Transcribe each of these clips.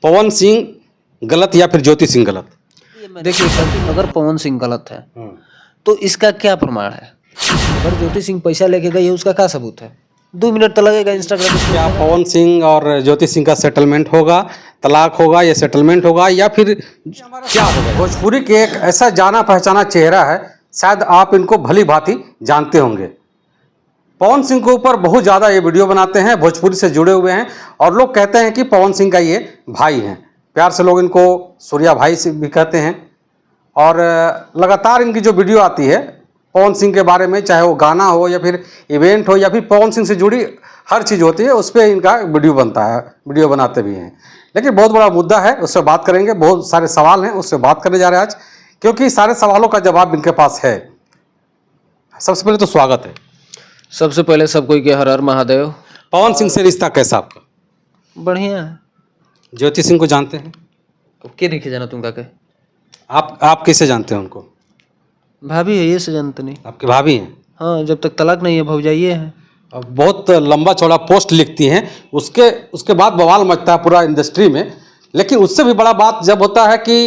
पवन सिंह गलत या फिर ज्योति सिंह गलत? देखिए सर, अगर पवन सिंह गलत है तो इसका क्या प्रमाण है? अगर ज्योति सिंह पैसा लेके गई है उसका क्या सबूत है? 2 मिनट तो लगेगा इंस्टाग्राम पे। क्या पवन सिंह और ज्योति सिंह का सेटलमेंट होगा, तलाक होगा या सेटलमेंट होगा या फिर क्या होगा? भोजपुरी के एक ऐसा जाना पहचाना चेहरा है, शायद आप इनको भली भांति जानते होंगे। पवन सिंह के ऊपर बहुत ज़्यादा ये वीडियो बनाते हैं, भोजपुरी से जुड़े हुए हैं और लोग कहते हैं कि पवन सिंह का ये भाई हैं। प्यार से लोग इनको सूर्या भाई से भी कहते हैं। और लगातार इनकी जो वीडियो आती है पवन सिंह के बारे में, चाहे वो गाना हो या फिर इवेंट हो या फिर पवन सिंह से जुड़ी हर चीज़ होती है, उस पर इनका वीडियो बनता है, वीडियो बनाते भी हैं। लेकिन बहुत बड़ा मुद्दा है, उससे बात करेंगे। बहुत सारे सवाल हैं, उससे बात करने जा रहे हैं आज, क्योंकि सारे सवालों का जवाब इनके पास है। सबसे पहले तो स्वागत है। सबसे पहले सब कोई के हर हर महादेव। पवन सिंह से रिश्ता कैसा आपका? बढ़िया है। ज्योति सिंह को जानते हैं अब के नहीं जाना तुम का? आप कैसे जानते हैं उनको? भाभी है, ये से जानते नहीं। आपकी भाभी हैं? हाँ, जब तक तलाक नहीं है भौजाइये है। और बहुत लंबा चौड़ा पोस्ट लिखती हैं, उसके बाद बवाल मचता है पूरा इंडस्ट्री में। लेकिन उससे भी बड़ा बात जब होता है कि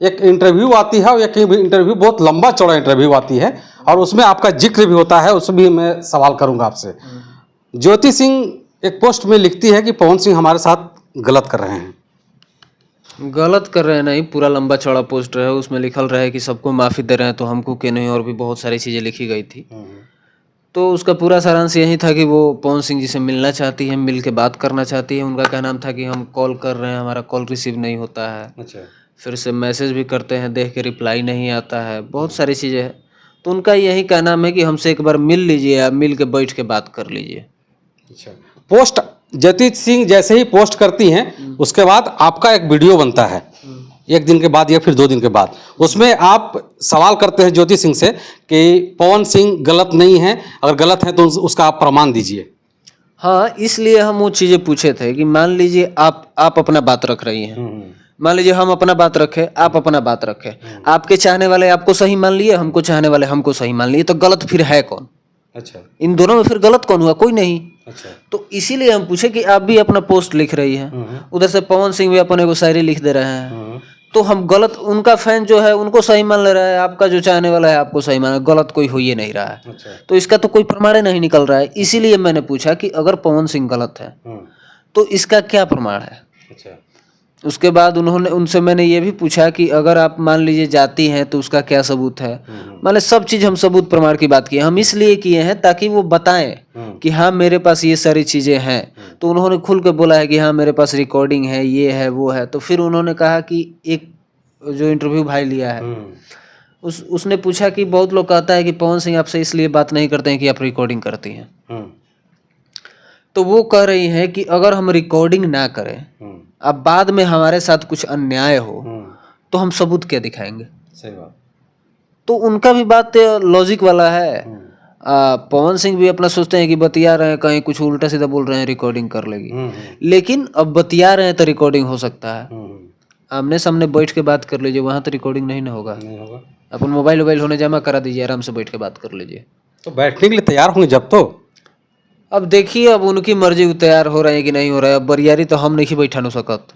एक इंटरव्यू आती है, और एक इंटरव्यू बहुत लंबा चौड़ा इंटरव्यू आती है और उसमें आपका जिक्र भी होता है, उसमें भी मैं सवाल करूंगा आपसे। ज्योति सिंह एक पोस्ट में लिखती है कि पवन सिंह हमारे साथ गलत कर रहे हैं। गलत कर रहे हैं नहीं, पूरा लंबा चौड़ा पोस्ट है, उसमें लिखल रहा है कि सबको माफ़ी दे रहे हैं, तो हमको क्यों नहीं, और भी बहुत सारी चीज़ें लिखी गई थी। तो उसका पूरा सारांश यही था कि वो पवन सिंह जी से मिलना चाहती है, मिल के बात करना चाहती है। उनका कहना था कि हम कॉल कर रहे हैं, हमारा कॉल रिसीव नहीं होता है। अच्छा। फिर से मैसेज भी करते हैं, देख के रिप्लाई नहीं आता है, बहुत सारी चीज़ें हैं। तो उनका यही कहना है कि हमसे एक बार मिल लीजिए, या मिल के बैठ के बात कर लीजिए। अच्छा। पोस्ट ज्योति सिंह जैसे ही पोस्ट करती हैं, उसके बाद आपका एक वीडियो बनता है, 1 दिन के बाद या फिर 2 दिन के बाद। उसमें आप सवाल करते हैं ज्योति सिंह से कि पवन सिंह गलत नहीं है, अगर गलत है तो उसका आप प्रमाण दीजिए। हाँ, इसलिए हम वो चीज़ें पूछे थे कि मान लीजिए आप अपना बात रख रही हैं, मान लीजिए हम अपना बात रखें, आप अपना बात रखें, आपके चाहने वाले आपको सही मान लिए, हमको चाहने वाले हमको सही मान लिए, तो गलत फिर है कौन? अच्छा। इन दोनों में फिर गलत कौन हुआ? कोई नहीं। अच्छा। तो इसीलिए हम पूछे कि आप भी अपना पोस्ट लिख रही हैं, उधर से पवन सिंह भी अपने को शायरी लिख दे रहे हैं, तो हम गलत, उनका फैन जो है उनको सही मान ले रहा है, आपका जो चाहने वाला है आपको सही मान, गलत कोई हो ही नहीं रहा है। अच्छा। तो इसका तो कोई प्रमाण नहीं निकल रहा है। इसीलिए मैंने पूछा कि अगर पवन सिंह गलत है तो इसका क्या प्रमाण है? अच्छा। उसके बाद उनसे मैंने ये भी पूछा कि अगर आप मान लीजिए जाती हैं तो उसका क्या सबूत है। माने सब चीज़ हम सबूत प्रमाण की बात की, हम इसलिए किए हैं ताकि वो बताएं कि हाँ मेरे पास ये सारी चीज़ें हैं। तो उन्होंने खुल के बोला है कि हाँ मेरे पास रिकॉर्डिंग है, ये है वो है। तो फिर उन्होंने कहा कि एक जो इंटरव्यू भाई लिया है उसने पूछा कि बहुत लोग कहता है कि पवन सिंह आपसे इसलिए बात नहीं करते हैं कि आप रिकॉर्डिंग करती हैं। तो वो कह रही हैं कि अगर हम रिकॉर्डिंग ना करें, अब बाद में हमारे साथ कुछ अन्याय हो तो हम सबूत क्या दिखाएंगे? सही बात। तो उनका भी बात लॉजिक वाला है। पवन सिंह भी अपना सोचते हैं कि बतिया रहे हैं, कहीं कुछ उल्टा सीधा बोल रहे हैं रिकॉर्डिंग कर लेगी। लेकिन अब बतिया रहे हैं तो रिकॉर्डिंग हो सकता है, आमने सामने बैठ के बात कर लीजिए, वहाँ तो रिकॉर्डिंग नहीं ना होगा। अपन मोबाइल होने जमा करा दीजिए, आराम से बैठ के बात कर लीजिए। तो बैठने के लिए तैयार होंगे जब तो? अब देखिए, अब उनकी मर्जी, वो तैयार हो रहे हैं कि नहीं हो रहा है। अब बरियारी तो हम नहीं बैठा सकत,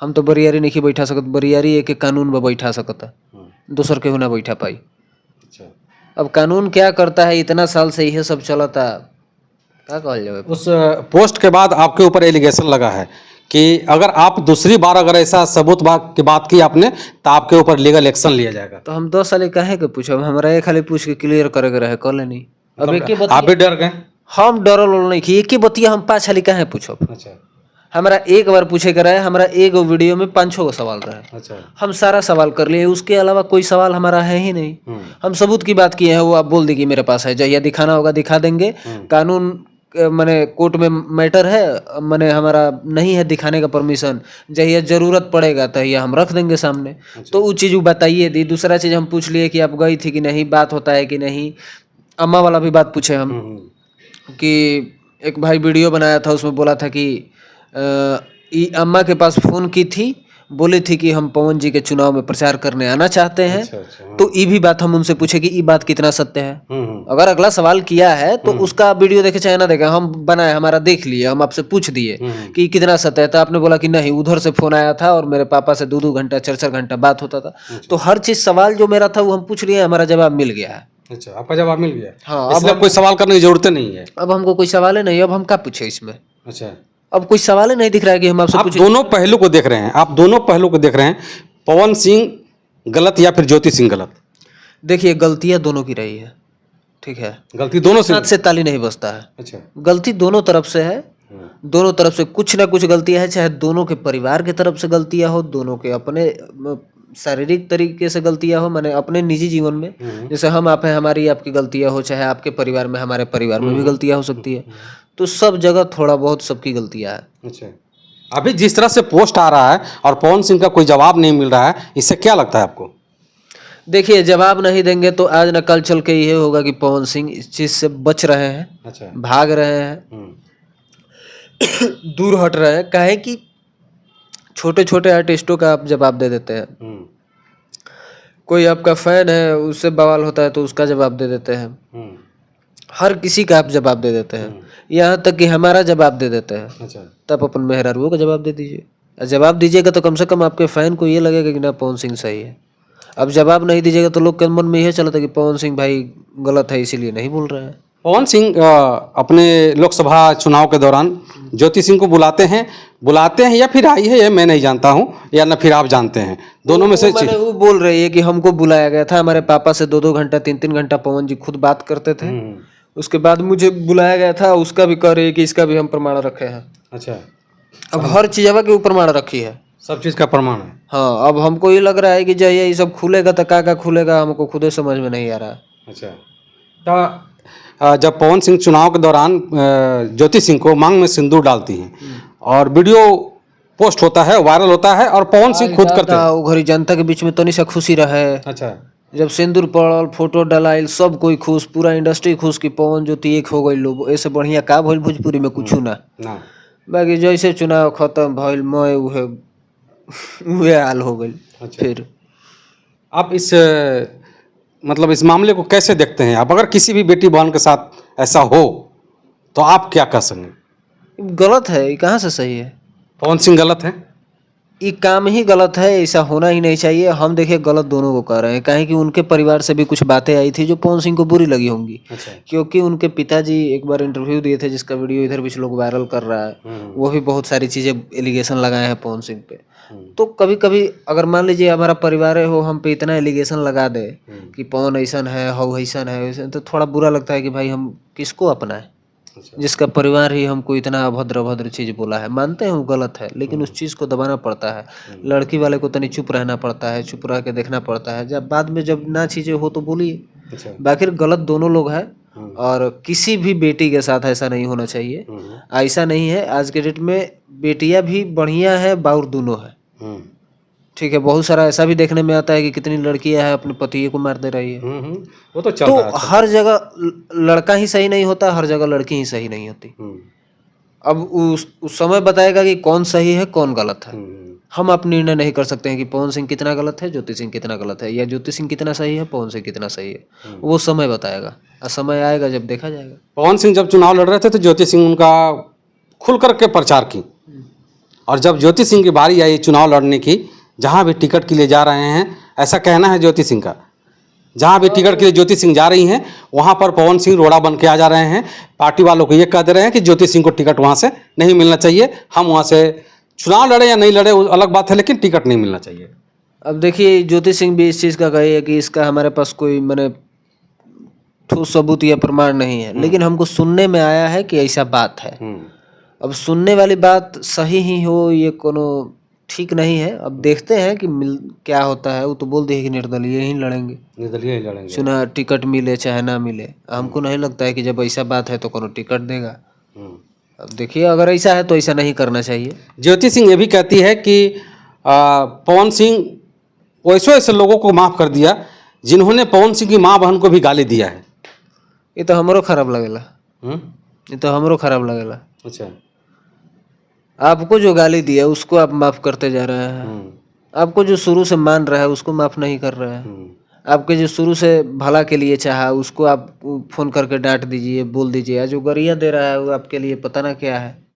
हम तो बरियारी नहीं बैठा सकत। बरियारी एक कानून में बैठा सकता, दूसर के ना बैठा पाई। अब कानून क्या करता है, इतना साल से यह सब चला था, क्या कहल जाए। उस पोस्ट के बाद आपके ऊपर एलिगेशन लगा है कि अगर आप दूसरी बार अगर ऐसा सबूत की बात की आपने तो आपके ऊपर लीगल एक्शन लिया जाएगा। तो हम 2 साल काहे के पूछब? हमारा एक खाली पूछ के क्लियर करे के रहे, कर लेनी। अब एक आप भी डर गए? हम डरल नहीं कि एक ही बतिया हम 5 खाली काहे पूछब? अच्छा। हमारा एक बार पूछे के रहे, हमारा एक वीडियो में 5-6 गो सवाल रहे। अच्छा। हम सारा सवाल कर लिए, उसके अलावा कोई सवाल हमारा है ही नहीं। हम सबूत की बात किए हैं, वो आप बोल दी कि मेरे पास है, जब दिखाना होगा दिखा देंगे। कानून माने कोर्ट में मैटर है, माने हमारा नहीं है दिखाने का परमिशन, जहिया जरूरत पड़ेगा तो यह हम रख देंगे सामने। तो वो चीज़ बताइए दी। दूसरा चीज़ हम पूछ लिए कि आप गई थी कि नहीं, बात होता है कि नहीं। अम्मा वाला भी बात पूछे हम कि एक भाई वीडियो बनाया था, उसमें बोला था कि अम्मा के पास फ़ोन की थी, बोली थी कि हम पवन जी के चुनाव में प्रचार करने आना चाहते हैं। अच्छा अच्छा, हाँ। तो ये भी बात हम उनसे पूछे कि ये बात कितना सत्य है। हम्म। अगर अगला सवाल किया है तो उसका वीडियो देखे चाहे ना देखे, हम बनाए, हमारा देख लिए, हम आपसे पूछ दिए कि कितना सत्य है, तो आपने बोला कि नहीं, उधर से फोन आया था और मेरे पापा से 2-2 घंटा 4-4 घंटा बात होता था। तो हर चीज सवाल जो मेरा था वो हम पूछ लिए, हमारा जवाब मिल गया है। अच्छा, आपका जवाब मिल गया। हाँ, इसलिए अब कोई सवाल करने की जरूरत नहीं है। अब हमको कोई सवाल ही नहीं, अब हम क्या पूछे इसमें। अच्छा, अब कोई सवाल ही नहीं दिख रहा है कि हम आपसे आप दोनों पहलू को देख रहे हैं, आप दोनों पहलू को देख रहे हैं, पवन सिंह गलत या फिर ज्योति सिंह गलत? देखिए, गलतियां दोनों की रही है, ठीक है, गलती दोनों से। हाथ से ताली नहीं बजता है। अच्छा, गलती दोनों तरफ से है, दोनों तरफ से कुछ ना कुछ गलतियां है, चाहे दोनों के परिवार की तरफ से गलतियां हो, दोनों के अपने शारीरिक तरीके से गलतियां हो, माने अपने निजी जीवन में, जैसे हम आप हैं, हमारी आपकी गलतियां हो, चाहे आपके परिवार में हमारे परिवार में भी गलतियां हो सकती है। तो सब जगह थोड़ा बहुत सबकी गलतियां है। अच्छा, अभी जिस तरह से पोस्ट आ रहा है और पवन सिंह का कोई जवाब नहीं मिल रहा है, इससे क्या लगता है आपको? देखिए, जवाब नहीं देंगे तो आज न कल चल के ये होगा कि पवन सिंह इस चीज से बच रहे हैं, अच्छा, भाग रहे हैं, दूर हट रहे हैं। काहे कि छोटे छोटे आर्टिस्टों का आप जवाब दे देते हैं, कोई आपका फैन है उससे बवाल होता है तो उसका जवाब दे देते हैं, हर किसी का आप जवाब दे देते हैं, यहाँ तक कि हमारा जवाब दे देते हैं। अच्छा, तब अपन मेहरारुओं का जवाब दे दीजिए। जवाब दीजिएगा तो कम से कम आपके फैन को ये लगेगा कि ना, पवन सिंह सही है। अब जवाब नहीं दीजिएगा तो लोग के मन में यह चलता है कि पवन सिंह भाई गलत है, इसीलिए नहीं बोल रहे हैं। पवन सिंह अपने लोकसभा चुनाव के दौरान ज्योति सिंह को बुलाते हैं या फिर आई है, ये मैं नहीं जानता हूँ, या ना फिर आप जानते हैं, दोनों में से। वो बोल रही है कि हमको बुलाया गया था, हमारे पापा से 2-2 घंटा 3-3 घंटा पवन जी खुद बात करते थे, उसके बाद मुझे बुलाया गया था, उसका भी कह रही है कि इसका भी हम प्रमाण रखे हैं। अच्छा, अब हर चीज़ के ऊपर प्रमाण रखी है, सब चीज़ का प्रमाण है। हाँ, अब हमको ये लग रहा है कि जब ये सब खुलेगा तो क्या खुलेगा, हमको खुद ही समझ में नहीं आ रहा है। अच्छा, तो जब पवन सिंह चुनाव के दौरान ज्योति सिंह को मांग में सिंदूर डालती हैं और वीडियो पोस्ट होता है, वायरल होता है, और पवन सिंह खुद करते हैं। वो घरी जनता के बीच में तनी सा खुशी रहे। अच्छा, जब सिंदूर पड़ल, फोटो डलाइल, सब कोई खुश, पूरा इंडस्ट्री खुश कि पवन ज्योति एक हो गई। लोग ऐसे बढ़िया का भइल भोजपुरी में कुछ ना, बाकी जैसे चुनाव खत्म भइल मैं उहे हाल हो गई। अच्छा, फिर आप इस मतलब इस मामले को कैसे देखते हैं आप? अगर किसी भी बेटी बहन के साथ ऐसा हो तो आप क्या कह सकेंगे? गलत है, ये कहाँ से सही है? पवन सिंह गलत है? ये काम ही गलत है, ऐसा होना ही नहीं चाहिए। हम देखिए गलत दोनों को कर रहे हैं, काहे कि उनके परिवार से भी कुछ बातें आई थी जो पवन सिंह को बुरी लगी होंगी। अच्छा, क्योंकि उनके पिताजी एक बार इंटरव्यू दिए थे, जिसका वीडियो इधर भी लोग वायरल कर रहा है, वो भी बहुत सारी चीज़ें एलिगेशन लगाए हैं पवन सिंह पे। तो कभी कभी अगर मान लीजिए हमारा परिवार हो, हम पे इतना एलिगेशन लगा दे कि पवन ऐसा है, हो ऐसा है, तो थोड़ा बुरा लगता है कि भाई हम किसको अपनाएं, जिसका परिवार ही हमको इतना अभद्र अभद्र चीज़ बोला है। मानते हैं वो गलत है, लेकिन उस चीज़ को दबाना पड़ता है। लड़की वाले को तनी चुप रहना पड़ता है, चुप रह के देखना पड़ता है, जब बाद में जब ना चीज़ें हो तो बोलिए। बाकी गलत दोनों लोग हैं, और किसी भी बेटी के साथ ऐसा नहीं होना चाहिए। ऐसा नहीं है, आज के डेट में बेटियां भी बढ़िया है, बाउर दोनों है, ठीक है। बहुत सारा ऐसा भी देखने में आता है कि कितनी लड़कियां हैं अपने पति को मार दे रही है। वो तो चल रहा है। हर जगह लड़का ही सही नहीं होता, हर जगह लड़की ही सही नहीं होती। अब उस समय बताएगा कि कौन सही है कौन गलत है। हम आप निर्णय नहीं कर सकते हैं कि पवन सिंह कितना गलत है, ज्योति सिंह कितना गलत है, या ज्योति सिंह कितना सही है, पवन सिंह कितना सही है। वो समय बताएगा, और समय आएगा जब देखा जाएगा। पवन सिंह जब चुनाव लड़ रहे थे तो ज्योति सिंह उनका खुल करके प्रचार की, और जब ज्योति सिंह की बारी आई चुनाव लड़ने की, जहाँ भी टिकट के लिए जा रहे हैं, ऐसा कहना है ज्योति सिंह का, जहाँ भी टिकट के लिए ज्योति सिंह जा रही हैं वहाँ पर पवन सिंह रोड़ा बन के आ जा रहे हैं। पार्टी वालों को ये कह दे रहे हैं कि ज्योति सिंह को टिकट वहाँ से नहीं मिलना चाहिए, हम वहाँ से चुनाव लड़े या नहीं लड़े वो अलग बात है, लेकिन टिकट नहीं मिलना चाहिए। अब देखिए, ज्योति सिंह भी इस चीज़ का कही है कि इसका हमारे पास कोई मैंने ठोस सबूत या प्रमाण नहीं है, लेकिन हमको सुनने में आया है कि ऐसा बात है। अब सुनने वाली बात सही ही हो ये कोनो ठीक नहीं है। अब देखते हैं कि क्या होता है। वो तो बोल दिए कि निर्दलीय ही लड़ेंगे, निर्दलीय ही लड़ेंगे, चुनाव टिकट मिले चाहे ना मिले। हमको नहीं लगता है कि जब ऐसा बात है तो कोनो टिकट देगा। अब देखिए, अगर ऐसा है तो ऐसा नहीं करना चाहिए। ज्योति सिंह ये भी कहती है कि पवन सिंह वैसे ऐसे लोगों को माफ़ कर दिया जिन्होंने पवन सिंह की माँ बहन को भी गाली दिया है। ये तो हमरो खराब लगेला, ये तो हमरो खराब लगेला। अच्छा, आपको जो गाली दिया उसको आप माफ करते जा रहे हैं। आपको जो शुरू से मान रहा है उसको माफ नहीं कर रहा है। आपके जो शुरू से भला के लिए चाहा उसको आप फोन करके डांट दीजिए, बोल दीजिए। जो गरिया दे रहा है वो आपके लिए पता ना क्या है।